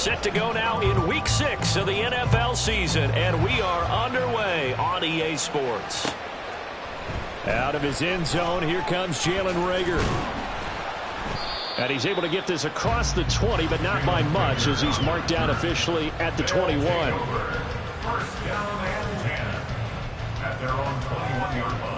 Set to go now in Week 6 of the NFL season, and we are underway on EA Sports. Out of his end zone, here comes Jalen Reagor. And he's able to get this across the 20, but not by much, as he's marked down officially at the 21. First down and 10 at their own 21-yard line.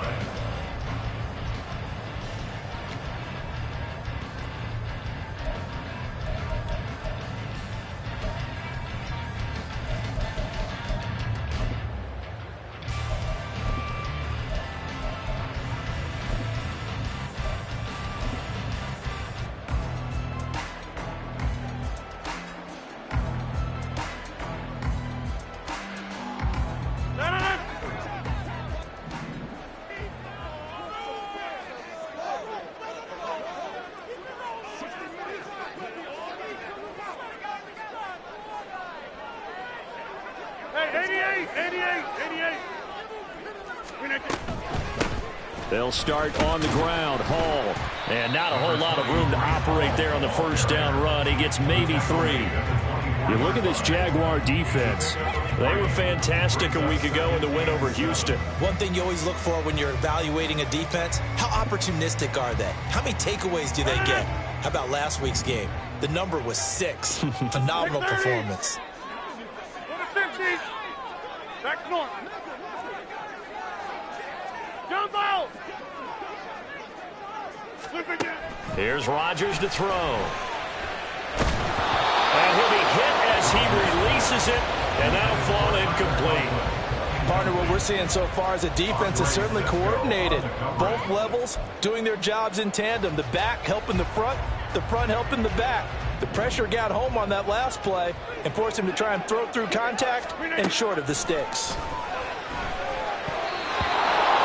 They'll start on the ground. Hall. And not a whole lot of room to operate there on the first down run. He gets maybe 3. You look at this Jaguar defense. They were fantastic a week ago in the win over Houston. One thing you always look for when you're evaluating a defense, how opportunistic are they? How many takeaways do they get? How about last week's game? The number was 6. Phenomenal performance. Back north. Jump out. Here's Rodgers to throw. And he'll be hit as he releases it, and that'll fall incomplete. Partner, what we're seeing so far is a defense is certainly coordinated. Both levels doing their jobs in tandem. The back helping the front helping the back. The pressure got home on that last play and forced him to try and throw through contact and short of the sticks.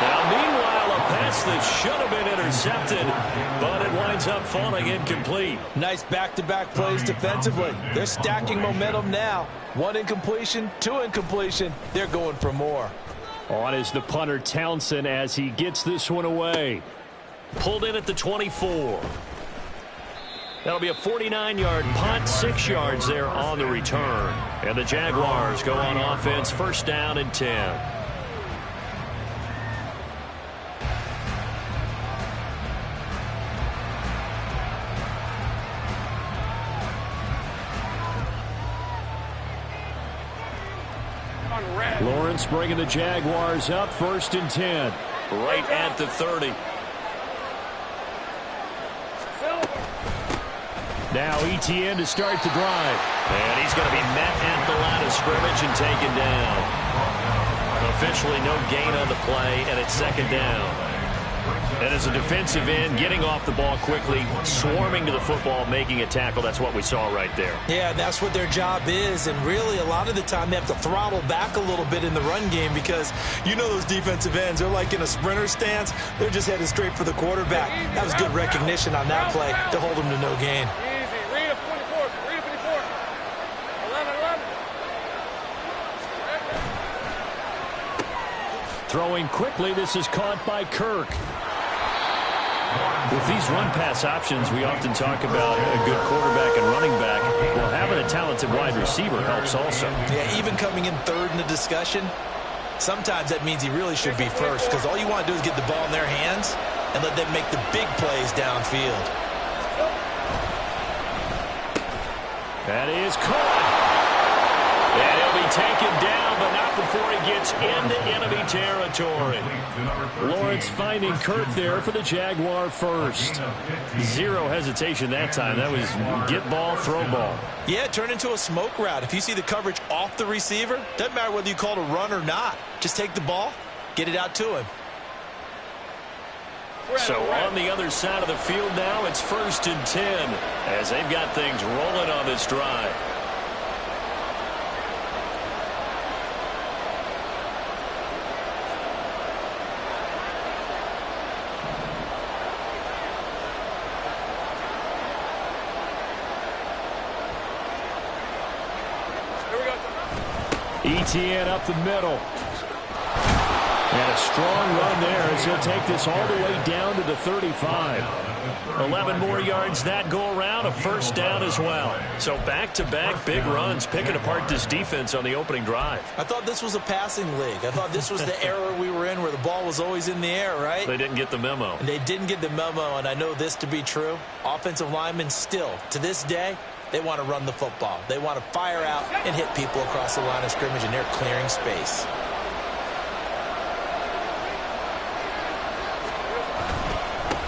Now, meanwhile, a pass that should have been intercepted, but it winds up falling incomplete. Nice back-to-back plays defensively. They're stacking momentum now. 1 incompletion, 2 incompletion. They're going for more. On is the punter Townsend as he gets this one away. Pulled in at the 24. That'll be a 49-yard punt, 6 yards there on the return. And the Jaguars go on offense, first down and 10. Lawrence bringing the Jaguars up, first and 10. Right at the 30. Now Etienne to start the drive. And he's going to be met at the line of scrimmage and taken down. Officially no gain on the play, and it's second down. And as a defensive end, getting off the ball quickly, swarming to the football, making a tackle. That's what we saw right there. Yeah, that's what their job is. And really, a lot of the time, they have to throttle back a little bit in the run game because you know those defensive ends, they're like in a sprinter stance. They're just headed straight for the quarterback. That was good recognition on that play to hold them to no gain. Easy. Read a 24. Read a 24. 11. Throwing quickly, this is caught by Kirk. With these run-pass options, we often talk about a good quarterback and running back. Well, having a talented wide receiver helps also. Yeah, even coming in third in the discussion, sometimes that means he really should be first because all you want to do is get the ball in their hands and let them make the big plays downfield. That is caught. And he'll be taken down, but not before he gets into enemy territory. Lawrence finding Kirk there for the Jaguar first. Zero hesitation that time. That was get ball, throw ball. Yeah, turn into a smoke route. If you see the coverage off the receiver, doesn't matter whether you call it a run or not. Just take the ball, get it out to him. So on the other side of the field now, it's first and 10 as they've got things rolling on this drive. Etienne up the middle. And a strong run there as he'll take this all the way down to the 35. 11 more yards that go around, a first down as well. So back-to-back big runs, picking apart this defense on the opening drive. I thought this was a passing league. I thought this was the era we were in where the ball was always in the air, right? They didn't get the memo. And they didn't get the memo, and I know this to be true. Offensive linemen still, to this day, they want to run the football. They want to fire out and hit people across the line of scrimmage, and they're clearing space.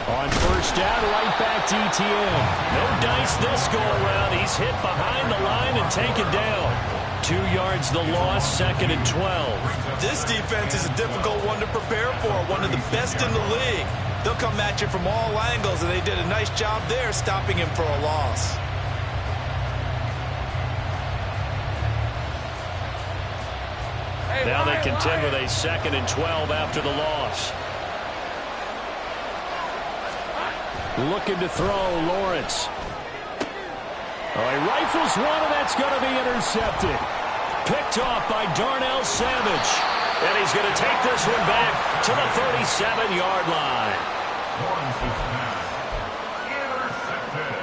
On first down, right back to ETN. No dice this go-around. He's hit behind the line and taken down. 2 yards the loss, 2nd and 12. This defense is a difficult one to prepare for, one of the best in the league. They'll come at you from all angles, and they did a nice job there stopping him for a loss. Now they contend with a 2nd and 12 after the loss. Looking to throw, Lawrence. Oh, he rifles one, and that's going to be intercepted. Picked off by Darnell Savage. And he's going to take this one back to the 37-yard line. Lawrence's pass intercepted.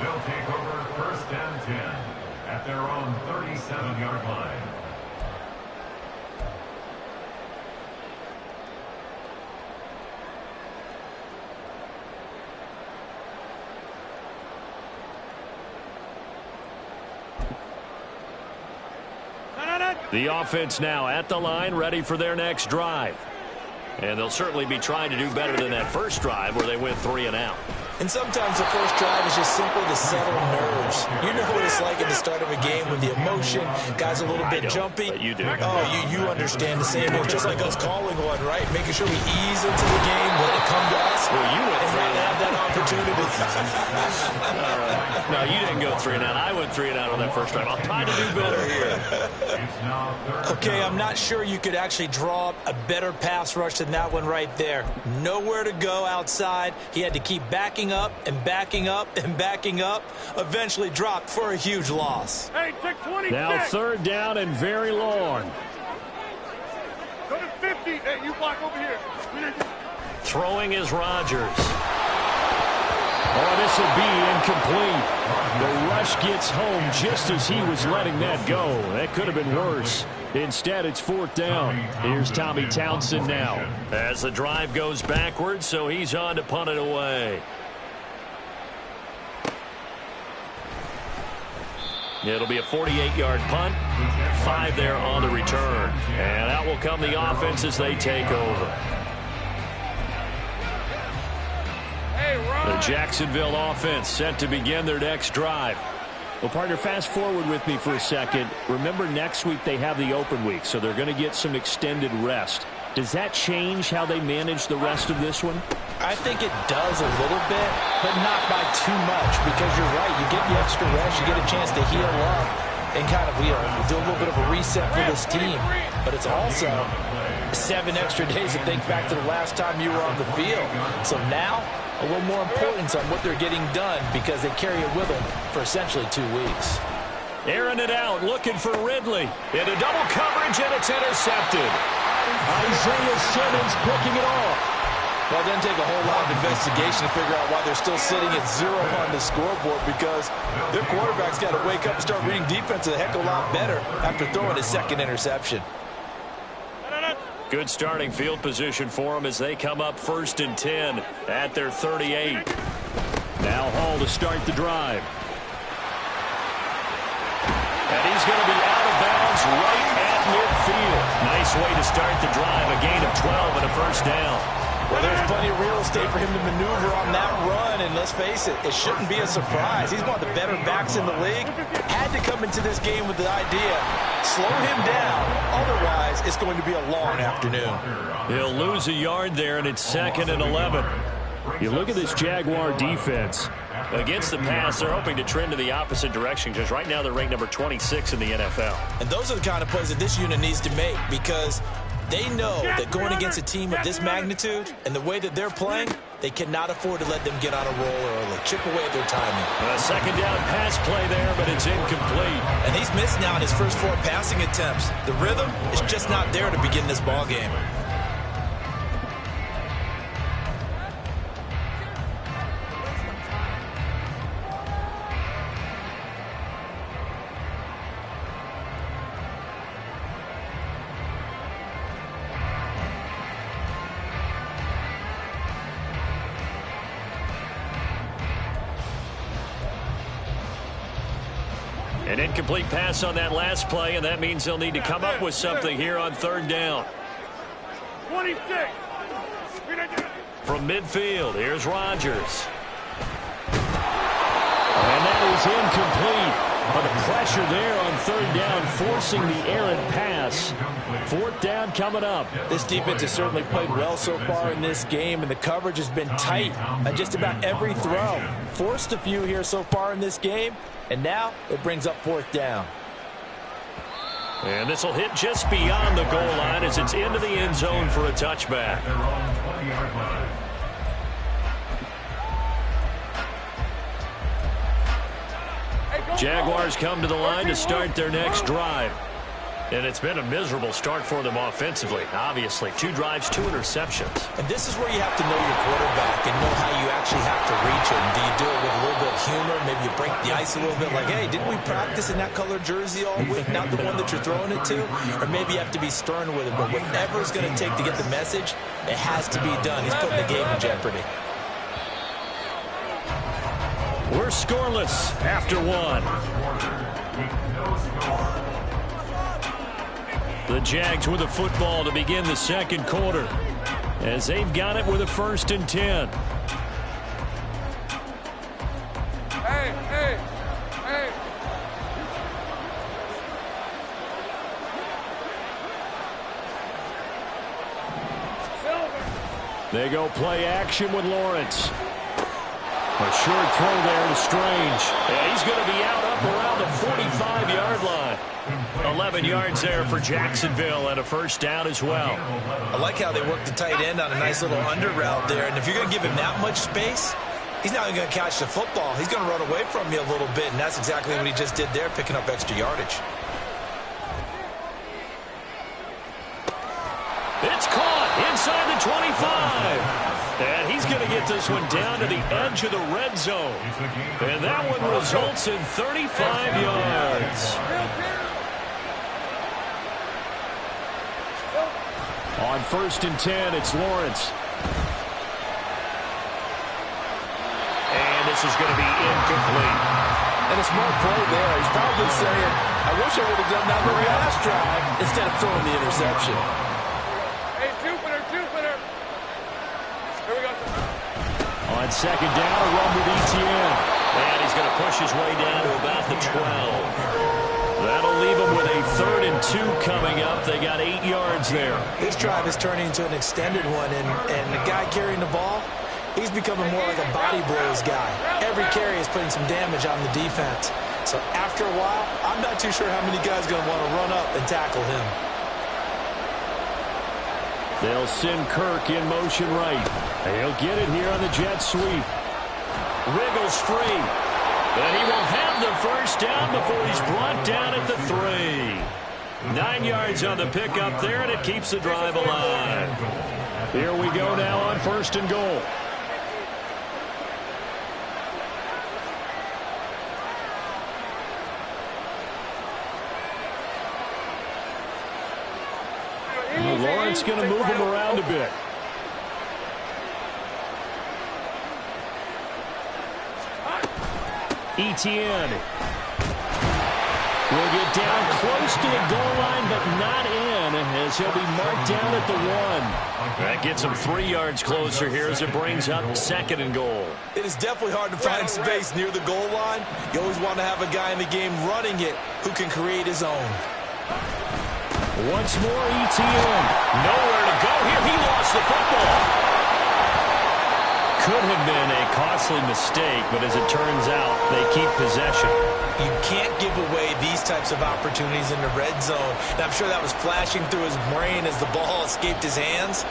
They'll take over first and 10 at their own 37-yard line. The offense now at the line, ready for their next drive. And they'll certainly be trying to do better than that first drive where they went 3 and out. And sometimes the first drive is just simply to settle nerves. You know what it's like at the start of a game with the emotion. Guys a little bit jumpy. But you do. Oh, you understand the same thing. Just like us calling one, right? Making sure we ease into the game, let it come to us. Well, you went 3 and out. Have that opportunity. No, you didn't go 3 and out. I went 3 and out on that first drive. I'll try to do better here. Okay, I'm not sure you could actually draw up a better pass rush than that one right there. Nowhere to go outside. He had to keep backing up and backing up and backing up. Eventually dropped for a huge loss. Hey, take 26. Now 3rd down and very long. Go to 50. Hey, you block over here. Throwing is Rodgers. Oh, this will be incomplete. The rush gets home just as he was letting that go. That could have been worse. Instead, it's 4th down. Here's Tommy Townsend now. As the drive goes backwards, so he's on to punt it away. It'll be a 48-yard punt. 5 there on the return. And out will come the offense as they take over. The Jacksonville offense set to begin their next drive. Well, partner, fast forward with me for a second. Remember, next week they have the open week, so they're going to get some extended rest. Does that change how they manage the rest of this one? I think it does a little bit, but not by too much, because you're right. You get the extra rest. You get a chance to heal up and kind of do a little bit of a reset for this team. But it's also 7 extra days to think back to the last time you were on the field. So now, a little more importance on what they're getting done because they carry it with them for essentially 2 weeks. Airing it out, looking for Ridley. Into double coverage, and it's intercepted. Isaiah Simmons picking it off. Well, it doesn't take a whole lot of investigation to figure out why they're still sitting at 0 on the scoreboard, because their quarterback's got to wake up and start reading defense a heck of a lot better after throwing his 2nd interception. Good starting field position for them as they come up 1st and 10 at their 38. Now Hall to start the drive. And he's going to be out of bounds right at midfield. Nice way to start the drive. A gain of 12 and a first down. Well, there's plenty of real estate for him to maneuver on that run, and let's face it, it shouldn't be a surprise. He's one of the better backs in the league. Had to come into this game with the idea, slow him down, otherwise it's going to be a long afternoon. He'll lose a yard there, and it's 2nd and 11. You look at this Jaguar defense. Against the pass, they're hoping to trend in the opposite direction because right now they're ranked number 26 in the NFL. And those are the kind of plays that this unit needs to make, because they know that going against a team of this magnitude and the way that they're playing, They cannot afford to let them get on a roll early. Chip away at their timing. A second down pass play there, but it's incomplete. And he's missed now in his first 4 passing attempts. The rhythm is just not there to begin this ball game. An incomplete pass on that last play, and that means they'll need to come up with something here on 3rd down. 26. From midfield, here's Rodgers. And that is incomplete. But the pressure there on 3rd down, forcing the errant pass. 4th down coming up. This defense has certainly played well so far in this game, and the coverage has been tight on just about every throw. Forced a few here so far in this game, and now it brings up 4th down. And this will hit just beyond the goal line as it's into the end zone for a touchback. Jaguars come to the line to start their next drive. And it's been a miserable start for them offensively. Obviously, 2 drives, 2 interceptions. And this is where you have to know your quarterback and know how you actually have to reach him. Do you do it with a little bit of humor? Maybe you break the ice a little bit like, hey, didn't we practice in that color jersey all week? Not the one that you're throwing it to? Or maybe you have to be stern with him. But whatever it's going to take to get the message, it has to be done. He's putting the game in jeopardy. We're scoreless after 1. The Jags with the football to begin the 2nd quarter as they've got it with a 1st and 10. Hey. They go play action with Lawrence. A short throw there to Strange. And he's going to be out up around the 45-yard line. 11 yards there for Jacksonville and a 1st down as well. I like how they work the tight end on a nice little under route there. And if you're going to give him that much space, he's not even going to catch the football. He's going to run away from you a little bit, and that's exactly what he just did there, picking up extra yardage. It's caught inside the 25. And he's going to get this one down to the edge of the red zone. And that one results in 35 yards. On 1st and 10, it's Lawrence. And this is going to be incomplete. And a smart play there. He's probably saying, I wish I would have done that on the last drive instead of throwing the interception. Hey, Jupiter. Here we go. On 2nd down, a run with ETN. And he's going to push his way down to about the 12. That'll leave him with a 3rd and 2 coming up. They got 8 yards there. This drive is turning into an extended one, and the guy carrying the ball, he's becoming more like a body blows guy. Every carry is putting some damage on the defense. So after a while, I'm not too sure how many guys are going to want to run up and tackle him. They'll send Kirk in motion right. He'll get it here on the jet sweep. Wiggles free. And he will have the 1st down before he's brought down at the 3. 9 yards on the pickup there, and it keeps the drive alive. Here we go now on 1st and goal. Lawrence going to move him around a bit. ETN will get down close to the goal line, but not in, as he'll be marked down at the 1. That gets him 3 yards closer here as it brings up 2nd and goal. It is definitely hard to find space near the goal line. You always want to have a guy in the game running it who can create his own. Once more, ETN. Nowhere to go here. He lost the football. Could have been a costly mistake, but as it turns out, they keep possession. You can't give away these types of opportunities in the red zone. And I'm sure that was flashing through his brain as the ball escaped his hands.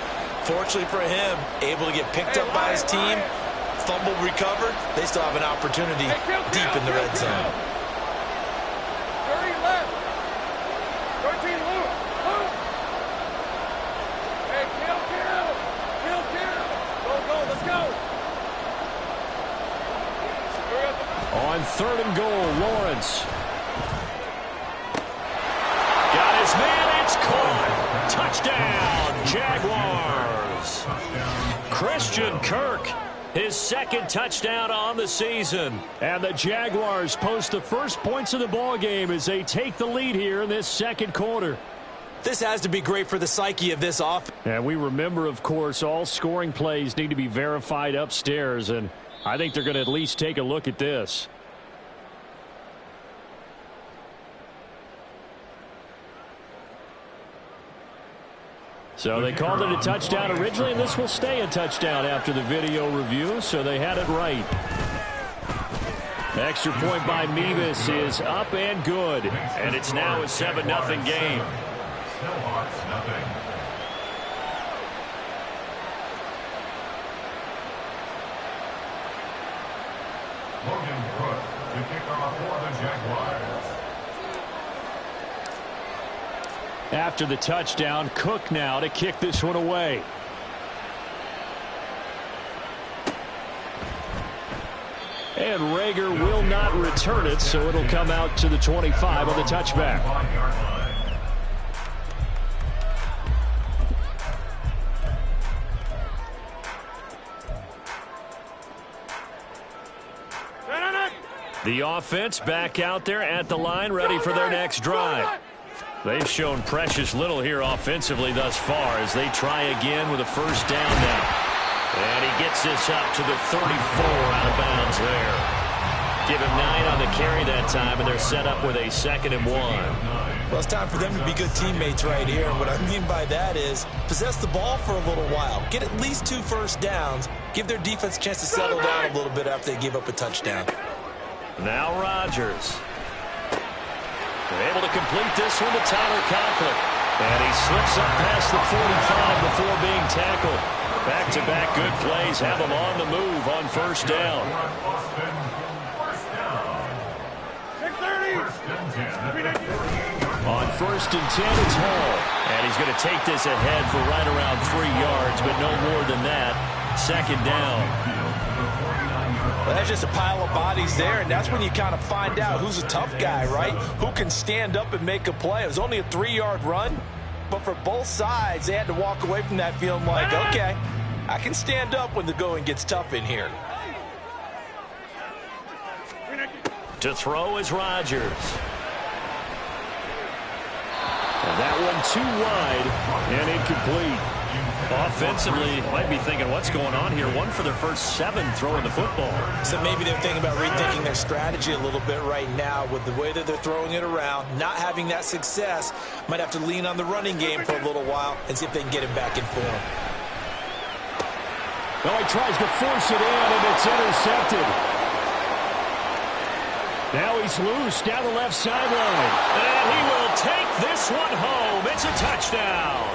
Fortunately for him, able to get picked up by his team, fumble recovered. They still have an opportunity deep in the red zone. 30 left. 13 loose. Hey, kill. Go, let's go. On 3rd and goal, Lawrence. Got his man, it's caught. Touchdown, Jaguars. Christian Kirk, his 2nd touchdown on the season. And the Jaguars post the first points of the ball game as they take the lead here in this 2nd quarter. This has to be great for the psyche of this offense. And we remember, of course, all scoring plays need to be verified upstairs, and I think they're going to at least take a look at this. So they called it a touchdown originally, and this will stay a touchdown after the video review, so they had it right. Extra point by Mevis is up and good, and it's now a 7-0 game. Snowhawks, nothing. Logan Brooks, the kickoff for the Jaguars. After the touchdown, Cook now to kick this one away. And Rager will not return it, so it'll come out to the 25 on the touchback. The offense back out there at the line, ready for their next drive. They've shown precious little here offensively thus far as they try again with a 1st down now. And he gets this up to the 34 out of bounds there. Give him 9 on the carry that time, and they're set up with a 2nd and 1. Well, it's time for them to be good teammates right here. And what I mean by that is possess the ball for a little while. Get at least 2 first downs. Give their defense a chance to settle down a little bit after they give up a touchdown. Now Rodgers. They're able to complete this one to Tyler Conklin. And he slips up past the 45 before being tackled. Back-to-back good plays have him on the move on 1st down. On 1st and 10, it's Hall. And he's going to take this ahead for right around 3 yards, but no more than that. 2nd down. Well, that's just a pile of bodies there, and that's when you kind of find out who's a tough guy, right? Who can stand up and make a play. It was only a 3-yard run, but for both sides, they had to walk away from that feeling like, okay, I can stand up when the going gets tough in here. To throw is Rodgers. And that one too wide and incomplete. Offensively, might be thinking, what's going on here? 1 for their first 7 throwing the football. So maybe they're thinking about rethinking their strategy a little bit right now with the way that they're throwing it around. Not having that success, might have to lean on the running game for a little while and see if they can get him back in form. Well, he tries to force it in, and it's intercepted. Now he's loose down the left sideline. And he will take this one home. It's a touchdown.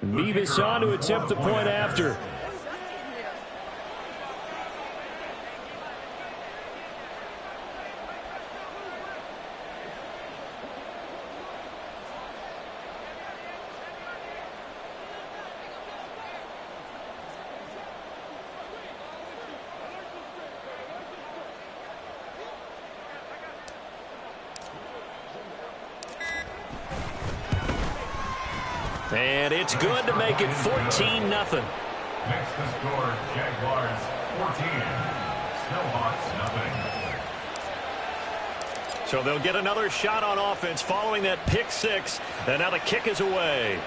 Mevis on to attempt the point after. And it's good to make it 14-0. Next to score, Jaguars 14, Snowhawks nothing. So they'll get another shot on offense following that pick 6. And now the kick is away.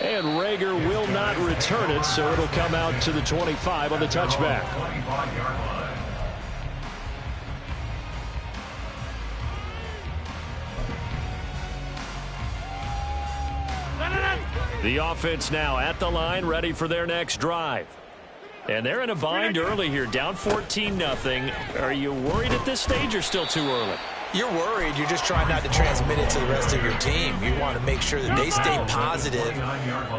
And Rager will not return it, so it'll come out to the 25 on the touchback. The offense now at the line, ready for their next drive. And they're in a bind early here, down 14-0. Are you worried at this stage or still too early? You're worried. You're just trying not to transmit it to the rest of your team. You want to make sure that they stay positive,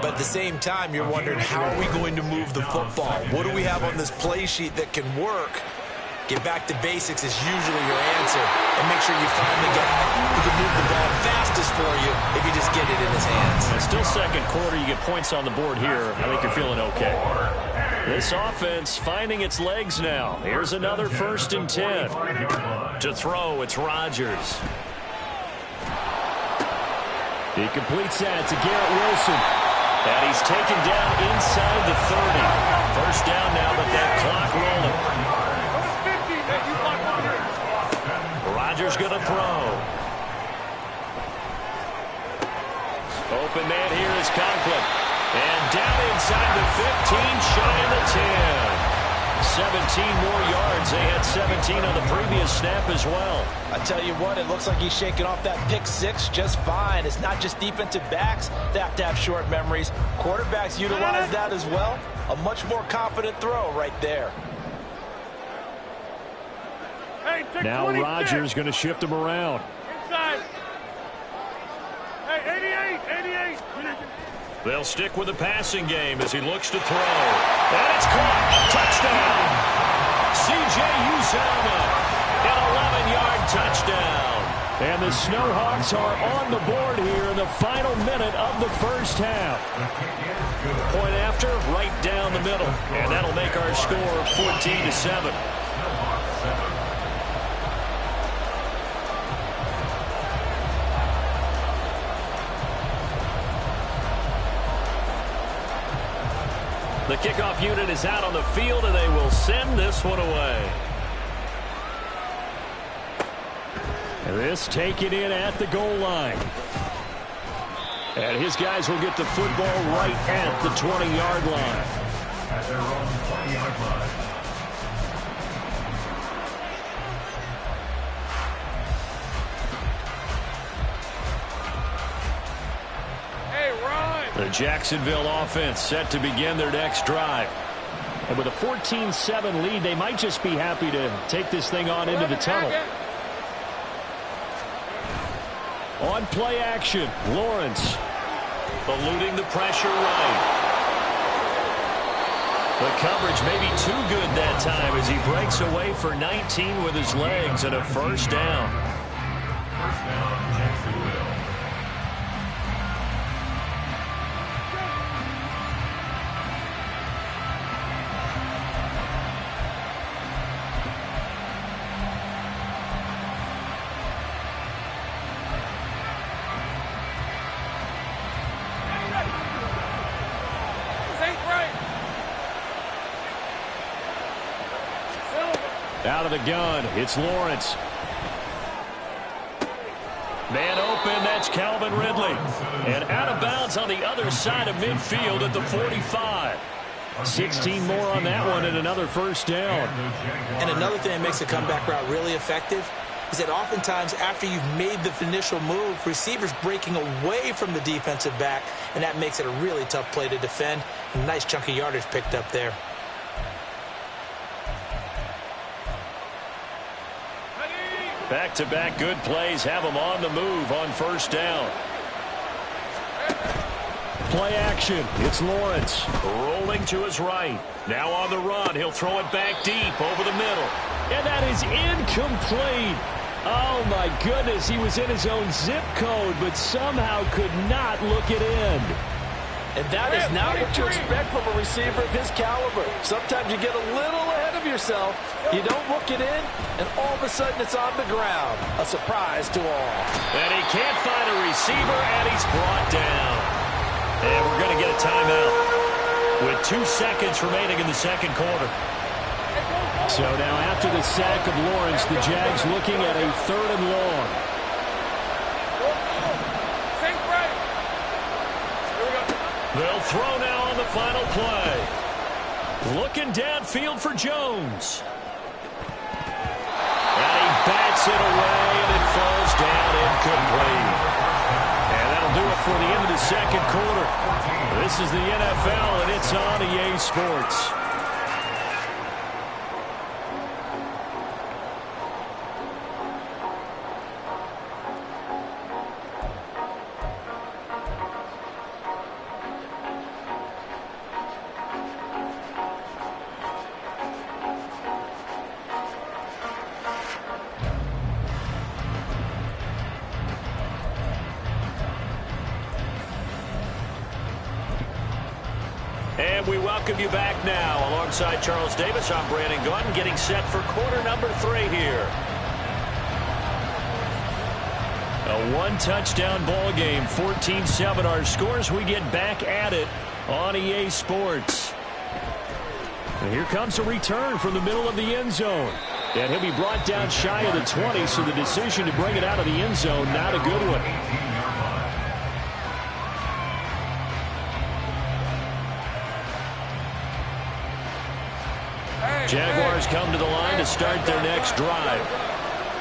but at the same time, you're wondering, how are we going to move the football? What do we have on this play sheet that can work? Get back to basics is usually your answer, and make sure you find the guy who can move the ball fastest for you if you just get it in his hands. It's still second quarter. You get points on the board here. I think you're feeling okay. This offense finding its legs now. Here's another 1st and 10. To throw, it's Rodgers. He completes that to Garrett Wilson. And he's taken down inside the 30. First down now, but that clock rolling. Rodgers going to throw. Open man here is Conklin. And down inside the 15, shy of the 10. 17 more yards. They had 17 on the previous snap as well. I tell you what, it looks like he's shaking off that pick 6 just fine. It's not just defensive backs that have to have short memories. Quarterbacks utilize that as well. A much more confident throw right there. Now Rodgers going to shift him around. Inside. Hey, 88. They'll stick with the passing game as he looks to throw. And it's caught. Touchdown. C.J. Uzomah. An 11-yard touchdown. And the Snowhawks are on the board here in the final minute of the first half. Point after, right down the middle. And that'll make our score 14-7. The kickoff unit is out on the field, and they will send this one away. And this taken in at the goal line. And his guys will get the football right at the 20-yard line. At their own 20-yard line. The Jacksonville offense set to begin their next drive. And with a 14-7 lead, they might just be happy to take this thing on into the tunnel. On play action, Lawrence eluding the pressure right. The coverage may be too good that time as he breaks away for 19 with his legs and a first down. First down, Jacksonville. Out of the gun, it's Lawrence. Man open, that's Calvin Ridley. And out of bounds on the other side of midfield at the 45. 16 more on that one and another first down. And another thing that makes a comeback route really effective is that oftentimes after you've made the initial move, receivers breaking away from the defensive back, and that makes it a really tough play to defend. A nice chunk of yardage picked up there. Back-to-back good plays have him on the move on first down. Play action. It's Lawrence rolling to his right. Now on the run. He'll throw it back deep over the middle. And that is incomplete. Oh, my goodness. He was in his own zip code, but somehow could not look it in. And that is not what you expect from a receiver of his caliber. Sometimes you get a little ahead of yourself. You don't look it in, and all of a sudden it's on the ground. A surprise to all. And he can't find a receiver, and he's brought down. And we're going to get a timeout with 2 seconds remaining in the second quarter. So now after the sack of Lawrence, the Jags looking at a 3rd and long. They'll throw now on the final play. Looking downfield for Jones. And he bats it away, and it falls down incomplete. And that'll do it for the end of the second quarter. This is the NFL, and it's on EA Sports. And we welcome you back now. Alongside Charles Davis, I'm Brandon Gunn, getting set for quarter number 3 here. A one-touchdown ball game, 14-7 our scores. We get back at it on EA Sports. And here comes a return from the middle of the end zone. And he'll be brought down shy of the 20, so the decision to bring it out of the end zone, not a good one. Jaguars come to the line to start their next drive.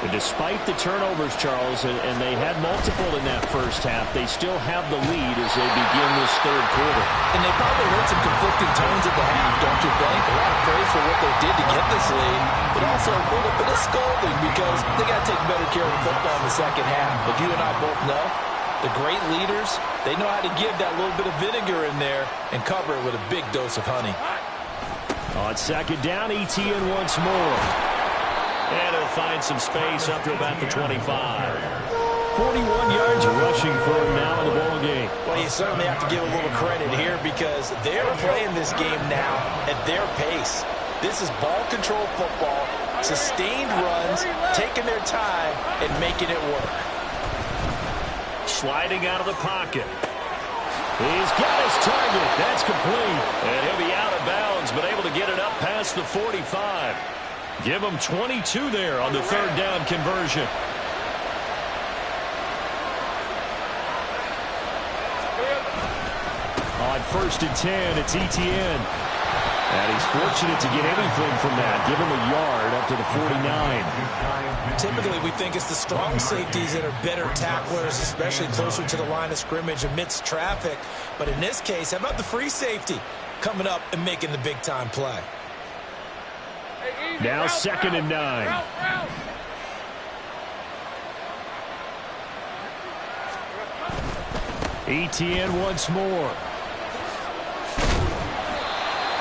And despite the turnovers, Charles, and they had multiple in that first half, they still have the lead as they begin this third quarter. And they probably heard some conflicting tones at the half, don't you think? A lot of praise for what they did to get this lead, but also a little bit of scolding because they got to take better care of the football in the second half. But you and I both know the great leaders, they know how to give that little bit of vinegar in there and cover it with a big dose of honey. On second down, ETN once more. And he'll find some space up to about the 25. 41 yards rushing for him now in the ball game. Well, you certainly have to give a little credit here because they're playing this game now at their pace. This is ball control football, sustained runs, taking their time, and making it work. Sliding out of the pocket. He's got his target. That's complete. And he'll be out of bounds, but able to get it up past the 45. Give him 22 there on the third down conversion. On 1st and 10, it's ETN. And he's fortunate to get anything from that. Give him a yard up to the 49. Typically, we think it's the strong safeties that are better tacklers, especially closer to the line of scrimmage amidst traffic. But in this case, how about the free safety coming up and making the big-time play? Now 2nd and 9. ETN once more.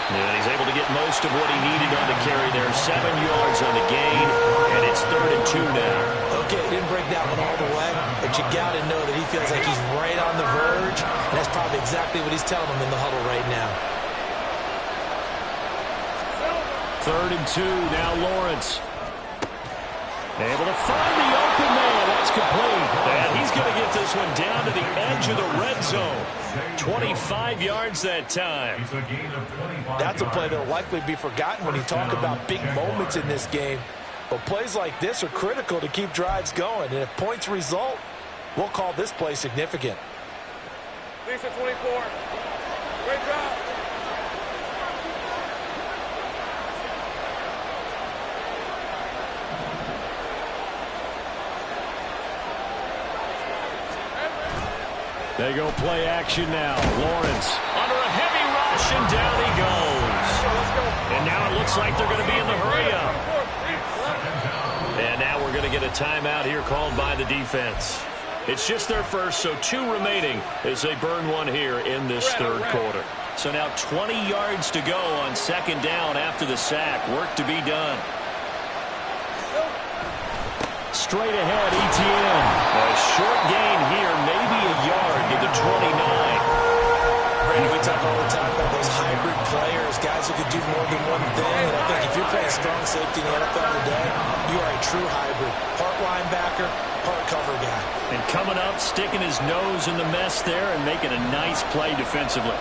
And he's able to get most of what he needed on the carry there. 7 yards on the gain, and it's 3rd and 2 now. Okay, didn't break that one all the way, but you got to know that he feels like he's right on the verge, and that's probably exactly what he's telling him in the huddle right now. 3rd and 2, now Lawrence. Able to find the open man. That's complete. And he's going to get this one down to the edge of the red zone. 25 yards that time. That's a play that will likely be forgotten when you talk about big moments in this game. But plays like this are critical to keep drives going. And if points result, we'll call this play significant. Lisa 24. Great job. They go play action now. Lawrence under a heavy rush, and down he goes. And now it looks like they're going to be in the hurry up. And now we're going to get a timeout here called by the defense. It's just their first, so 2 remaining as they burn one here in this third quarter. So now 20 yards to go on 2nd down after the sack. Work to be done. Straight ahead, ETN. A short gain here, maybe a yard to the 29. Brandon, we talk all the time about those hybrid players, guys who could do more than one thing. And I think if you're playing strong safety in the NFL today, you are a true hybrid. Part linebacker, part cover guy. And coming up, sticking his nose in the mess there and making a nice play defensively.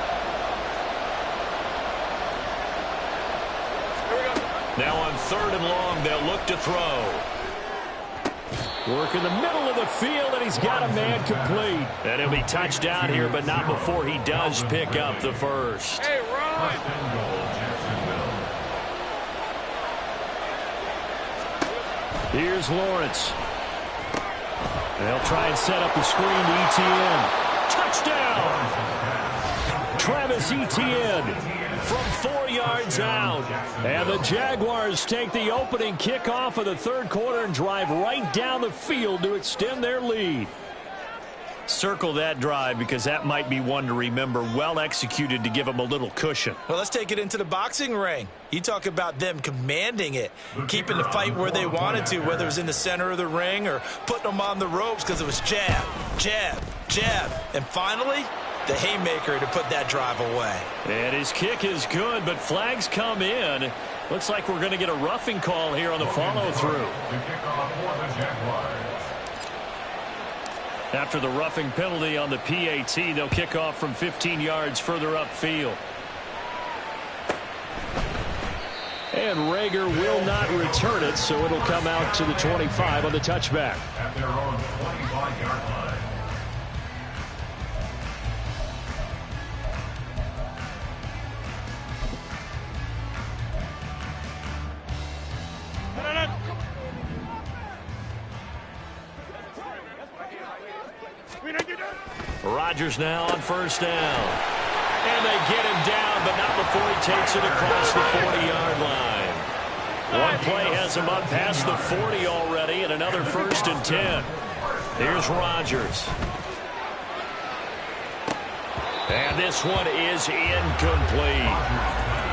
Now on 3rd and long, they'll look to throw. Work in the middle of the field, and he's got a man complete. And he'll be touched down here, but not before he does pick up the first. Hey, run! Here's Lawrence. And they'll try and set up the screen to ETN. Touchdown! Travis Etienne from 4 yards out. And the Jaguars take the opening kickoff of the third quarter and drive right down the field to extend their lead. Circle that drive because that might be one to remember. Well executed to give them a little cushion. Well, let's take it into the boxing ring. You talk about them commanding it, keeping the fight where they wanted to, whether it was in the center of the ring or putting them on the ropes because it was jab, jab, jab. And finally, the haymaker to put that drive away. And his kick is good, but flags come in. Looks like we're going to get a roughing call here on the follow-through. After the roughing penalty on the PAT, they'll kick off from 15 yards further upfield. And Rager will not return it, so it'll come out to the 25 on the touchback. At their own 25-yard line. Rodgers now on first down. And they get him down, but not before he takes it across the 40-yard line. One play has him up past the 40 already, and another 1st and 10. Here's Rodgers. And this one is incomplete.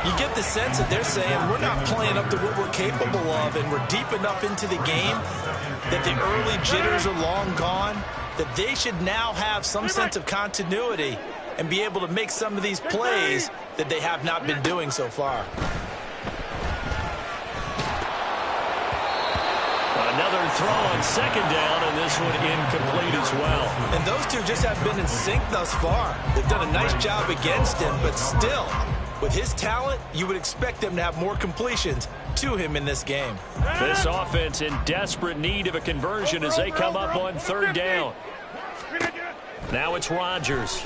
You get the sense that they're saying we're not playing up to what we're capable of, and we're deep enough into the game that the early jitters are long gone, that they should now have some sense of continuity and be able to make some of these plays that they have not been doing so far. Another throw on second down, and this one incomplete as well. And those two just have been in sync thus far. They've done a nice job against him, but still, with his talent, you would expect them to have more completions to him in this game. This offense in desperate need of a conversion as they come up on third down. Now it's Rodgers.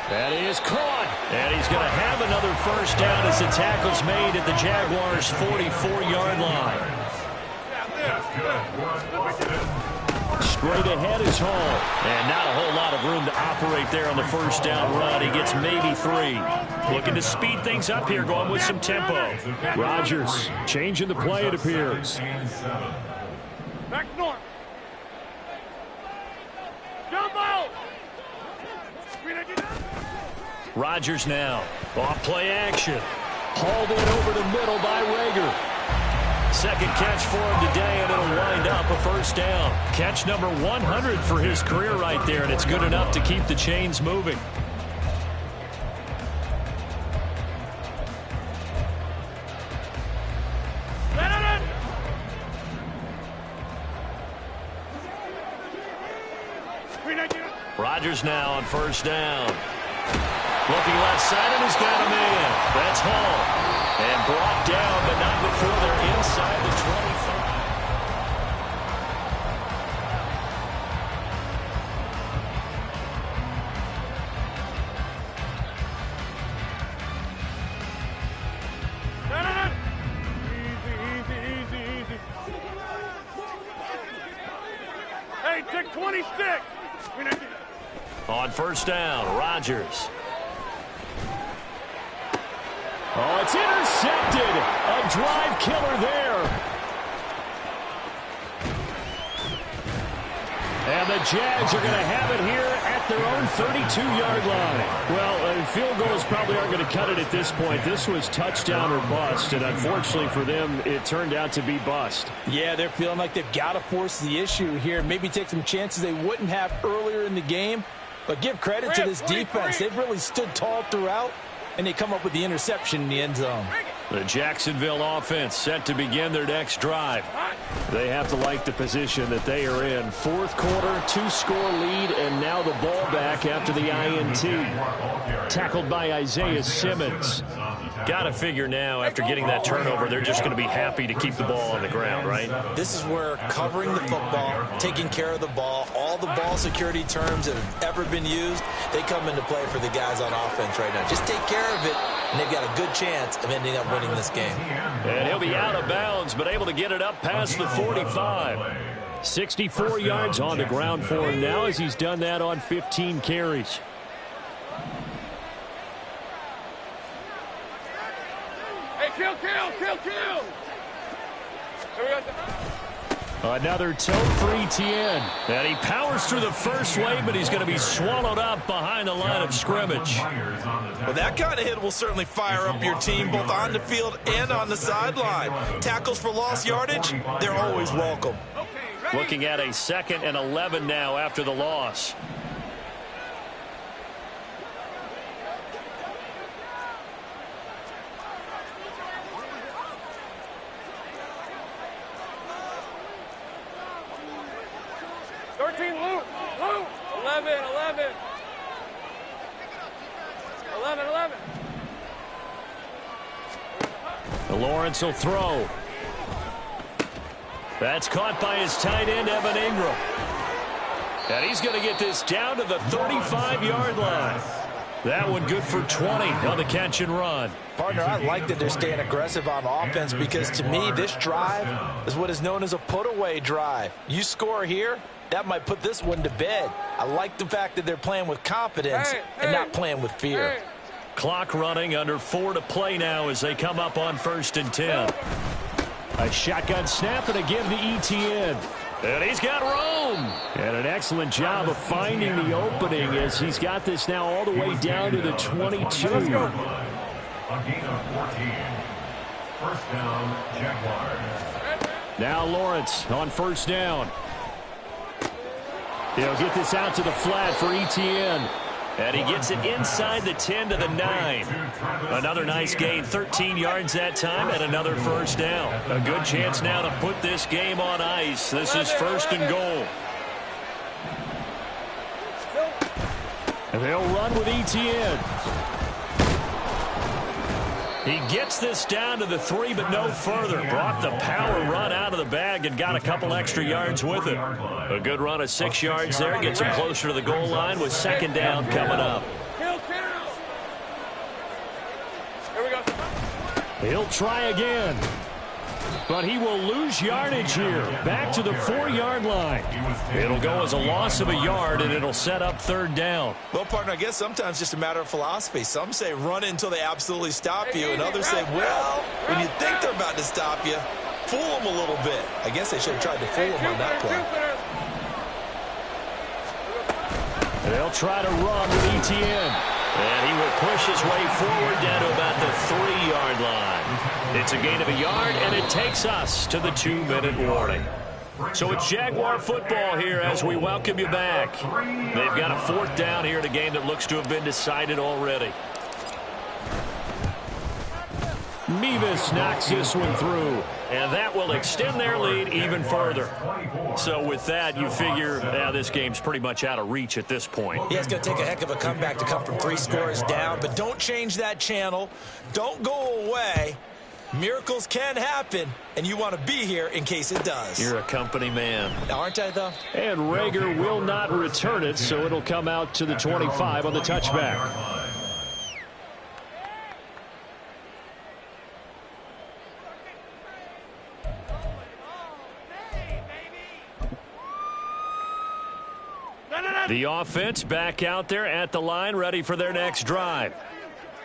That is caught. And he's going to have another first down as the tackle's made at the Jaguars' 44-yard line. Straight ahead is Hall. And not a whole lot of room to operate there on the first down run. He gets maybe 3. Looking to speed things up here, going with some tempo. Rodgers changing the play, it appears. Back north. Jump out. Rodgers now. Off play action. Hauled in over the middle by Rager. Second catch for him today, and it'll wind up a first down. Catch number 100 for his career right there, and it's good enough to keep the chains moving. Rodgers now on first down. Looking left side, and he's got a man. That's Hall. And brought down, but not before they're inside the 25. Easy. Hey, take 26. On first down, Rodgers. Oh, it's intercepted. A drive killer there. And the Jags are going to have it here at their own 32-yard line. Well, field goals probably aren't going to cut it at this point. This was touchdown or bust, and unfortunately for them, it turned out to be bust. Yeah, they're feeling like they've got to force the issue here. Maybe take some chances they wouldn't have earlier in the game. But give credit to this defense. They've really stood tall throughout, and they come up with the interception in the end zone. The Jacksonville offense set to begin their next drive. They have to like the position that they are in. Fourth quarter, 2-score lead, and now the ball back after the INT. Tackled by Isaiah Simmons. Got to figure now, after getting that turnover, they're just going to be happy to keep the ball on the ground, right? This is where covering the football, taking care of the ball, all the ball security terms that have ever been used, they come into play for the guys on offense right now. Just take care of it, and they've got a good chance of ending up winning this game. And he'll be out of bounds, but able to get it up past the 45. 64 yards on the ground for him now as he's done that on 15 carries. Another toe for Etienne. And he powers through the first wave, but he's going to be swallowed up behind the line of scrimmage. Well, that kind of hit will certainly fire up your team both on the field and on the sideline. Tackles for lost yardage, they're always welcome. Looking at a 2nd and 11 now after the loss. Luke. 11. Lawrence will throw. That's caught by his tight end, Evan Ingram. And he's going to get this down to the 35-yard line. That one good for 20 on the catch and run. Partner, I like that they're staying aggressive on offense because to me, this drive is what is known as a put-away drive. You score here, that might put this one to bed. I like the fact that they're playing with confidence and not playing with fear. Clock running, under 4 to play now as they come up on 1st and 10. A shotgun snap and a give to Etienne. And he's got room. And an excellent job of finding the opening as he's got this now all the way down to the 22. Let's go. A gain of 14. First down, Jaguars. Now Lawrence on 1st down. He'll get this out to the flat for Etienne. And he gets it inside the 10 to the 9. Another nice gain, 13 yards that time, and another 1st down. A good chance now to put this game on ice. This is 1st and goal. And they'll run with Etienne. He gets this down to the 3, but no further. Brought the power run out of the bag and got a couple extra yards with it. A good run of 6 yards there. Gets him closer to the goal line with 2nd down coming up. Here we go. He'll try again. But he will lose yardage here. Back to the 4-yard line. It'll go as a loss of a yard, and it'll set up 3rd down. Well, partner, I guess sometimes just a matter of philosophy. Some say run until they absolutely stop you, and others say, well, when you think they're about to stop you, fool them a little bit. I guess they should have tried to fool them on that play. They'll try to run with Etienne. And he will push his way forward down to about the 3-yard line. It's a gain of a yard, and it takes us to the 2-minute warning. So it's Jaguar football here as we welcome you back. They've got a 4th down here in a game that looks to have been decided already. Mevis knocks this one through, and that will extend their lead even further. So with that, you figure this game's pretty much out of reach at this point. Yeah, it's going to take a heck of a comeback to come from 3 scores down, but don't change that channel. Don't go away. Miracles can happen, and you want to be here in case it does. You're a company man. Aren't I, though? And Rager will not return it, so it'll come out to the 25 on the touchback. The offense back out there at the line, ready for their next drive.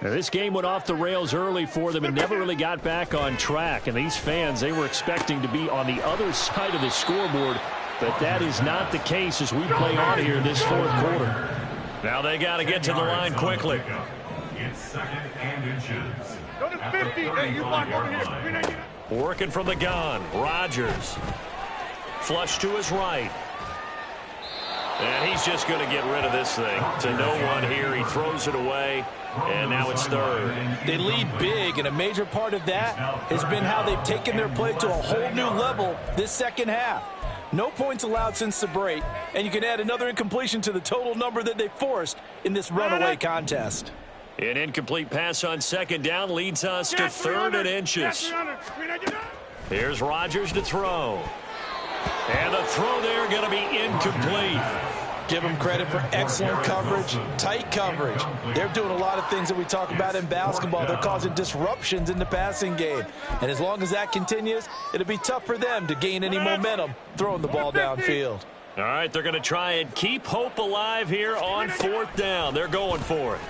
Now, this game went off the rails early for them and never really got back on track. And these fans, they were expecting to be on the other side of the scoreboard, but that is not the case as we play on here this 4th quarter. Now they got to get to the line quickly. It's 2nd and inches. Go to 50. Hey, you block over here. Working from the gun, Rodgers. Flush to his right. And he's just going to get rid of this thing. To no one here. He throws it away, and now it's 3rd. They lead big, and a major part of that has been how they've taken their play to a whole new level this 2nd half. No points allowed since the break, and you can add another incompletion to the total number that they forced in this runaway contest. An incomplete pass on 2nd down leads us to 3rd and inches. Here's Rodgers to throw. And the throw there going to be incomplete. Give them credit for excellent coverage, tight coverage. They're doing a lot of things that we talk about in basketball. They're causing disruptions in the passing game. And as long as that continues, it'll be tough for them to gain any momentum throwing the ball downfield. All right, they're going to try and keep hope alive here on 4th down. They're going for it.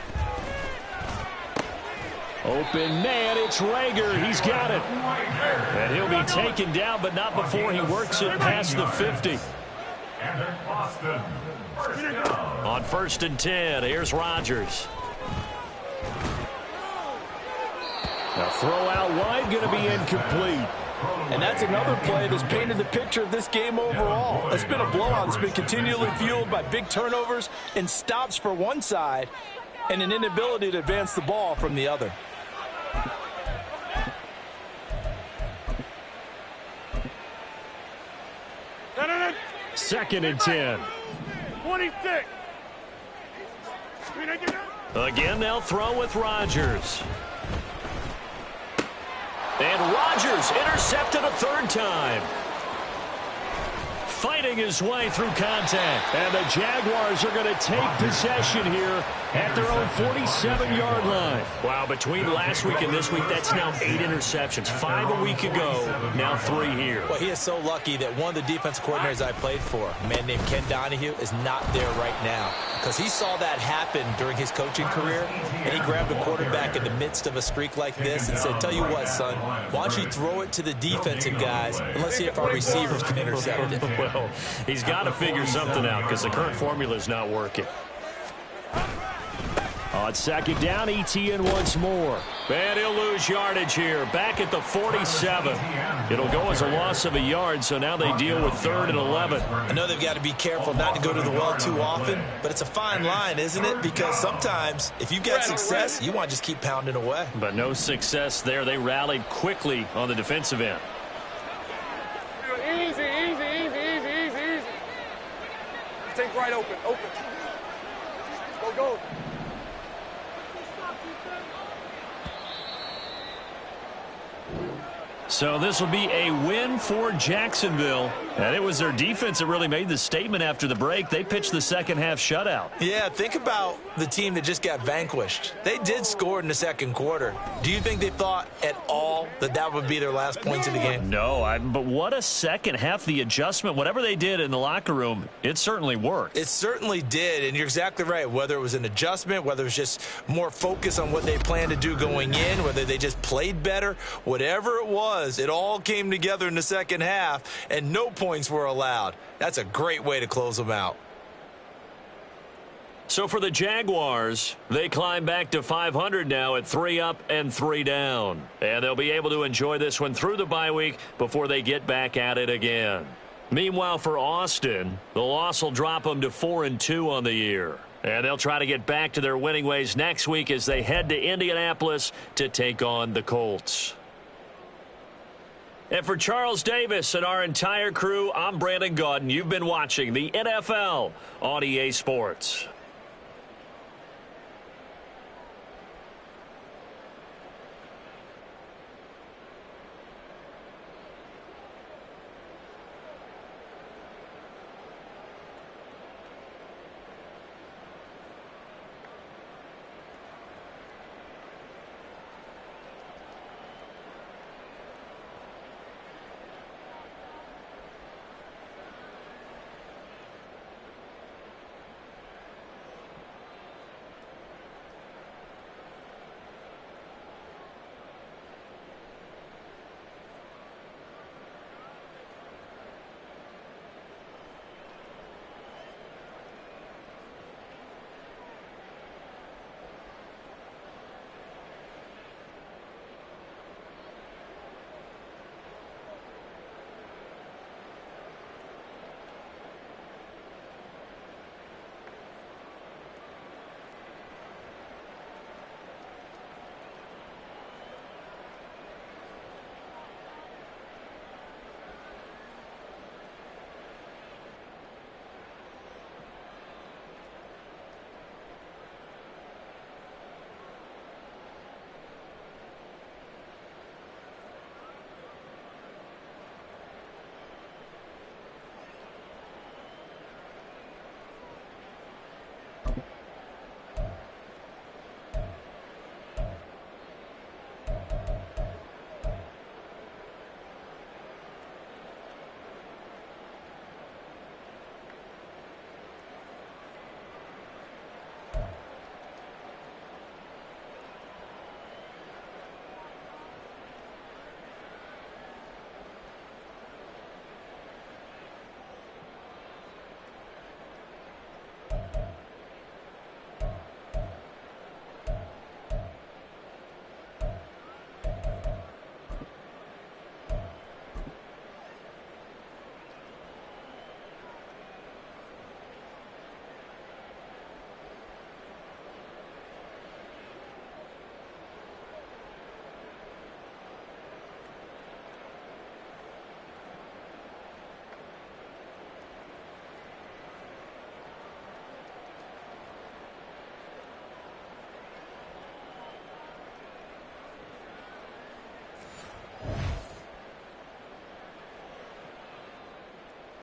Open man, it's Rager. He's got it. And he'll be taken down, but not before he works it past the 50. And then Boston. First down. On 1st and 10, here's Rodgers. Now throw out wide, going to be incomplete. And that's another play that's painted the picture of this game overall. It's been a blowout that's been continually fueled by big turnovers and stops for one side and an inability to advance the ball from the other. Second and 10. 26. Again, they'll throw with Rodgers. And Rodgers intercepted a third time. Fighting his way through contact. And the Jaguars are going to take possession here at their own 47-yard line. Wow, between last week and this week, that's now 8 interceptions. 5 a week ago, now 3 here. Well, he is so lucky that one of the defensive coordinators I played for, a man named Ken Donahue, is not there right now. Because he saw that happen during his coaching career, and he grabbed a quarterback in the midst of a streak like this and said, tell you what, son, why don't you throw it to the defensive guys, and let's see if our receivers can intercept it. Well, he's got to figure something out because the current formula is not working. On 2nd down, ETN once more. And he'll lose yardage here. Back at the 47. It'll go as a loss of a yard, so now they deal with 3rd and 11. I know they've got to be careful not to go to the well too often, but it's a fine line, isn't it? Because sometimes if you get success, you want to just keep pounding away. But no success there. They rallied quickly on the defensive end. Easy. Take right open. Go. So this will be a win for Jacksonville. And it was their defense that really made the statement after the break. They pitched the second half shutout. Yeah, think about the team that just got vanquished. They did score in the second quarter. Do you think they thought at all that that would be their last points of the game? No, but what a second half. The adjustment, whatever they did in the locker room, it certainly worked. It certainly did, and you're exactly right. Whether it was an adjustment, whether it was just more focus on what they planned to do going in, whether they just played better, whatever it was, it all came together in the second half, and no points were allowed. That's a great way to close them out. So for the Jaguars, they climb back to 500 now at 3 up and 3 down. And they'll be able to enjoy this one through the bye week before they get back at it again. Meanwhile, for Austin, the loss will drop them to 4-2 on the year. And they'll try to get back to their winning ways next week as they head to Indianapolis to take on the Colts. And for Charles Davis and our entire crew, I'm Brandon Gaudin. You've been watching the NFL on EA Sports.